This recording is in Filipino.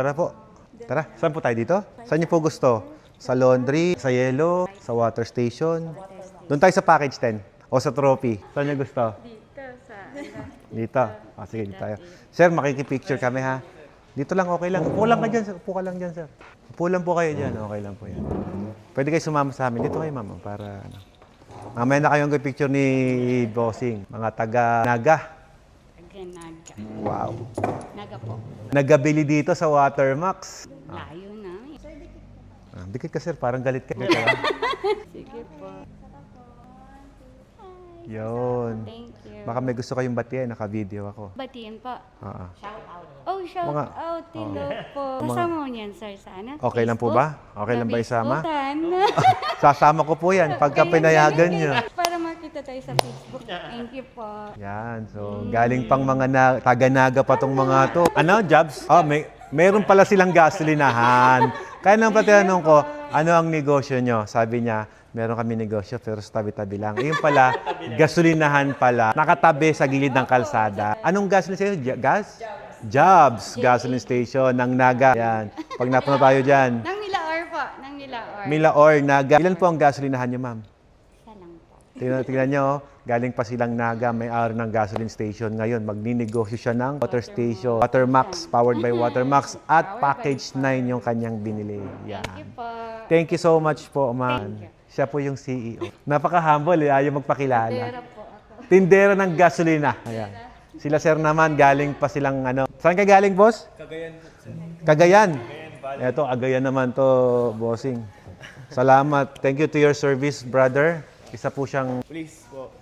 tara po. Tara, saan po tayo dito? Saan niyo po gusto? Sa laundry, sa yellow, sa water station? Doon tayo sa package 10 o sa trophy. Saan niyo gusto? Dito sa... Dito. Sige, dito tayo. Sir, makikipicture kami ha. Dito lang, okay lang. Upo lang ka dyan, sir. Upo ka lang dyan, sir. Upo lang po kayo dyan. Okay lang po yan. Pwede kayo sumama sa amin. Dito kayo, ma'am, para ano. Mamaya na kayong picture ni Bossing. Mga taga-Naga. Naga. Wow. Naga po. Nagabili dito sa Watermax. Layo na. Dikit ka, sir. Parang galit ka. Sige po. Yun. Thank you. Baka may gusto kayong batiyan. Naka-video ako. Batiin po. Oo. Shout out. Oh, shout Mga- out. Hello po. Kasama mo niyan, sir, sana? Okay lang po ba? Okay lang ba isama? Sasama ko po yan pagka pinayagan nyo. Para makita tayo sa Facebook. Thank you po. Yan. So, galing pang mga taga-Naga pa tong mga to. Ano, Jobs? Oh, meron pala silang gasolinahan. Kaya nang patinanong ko, ano ang negosyo nyo? Sabi niya, meron kami negosyo pero sa tabi-tabi lang. Yung pala, gasolinahan pala. Nakatabi sa gilid ng kalsada. Anong gasoline station? Gas? Jobs. Gasoline station ng Naga. Yan. Pag napunta tayo dyan. Nang Milaor po. Nang Milaor. Milaor, Naga. Ilan po ang gasolinahan nyo, ma'am? Isa lang po. Tingnan nyo, galing pa silang Naga, may-ari ng gasoline station ngayon. Magninegosyo siya ng water station, Watermax, powered by Watermax, at package 9 yung kanyang binili. Yan. Thank you po. Thank you so much po, ma'am. Siya po yung CEO. Napaka-humble, ayaw magpakilala. Tera po ako. Tindera ng gasolina. Ayan. Sila sir naman, galing pa silang ano. Saan ka galing, boss? Cagayan. Cagayan. Ito, Agayan naman to, bossing. Salamat. Thank you to your service, brother. Isa po siyang Please po.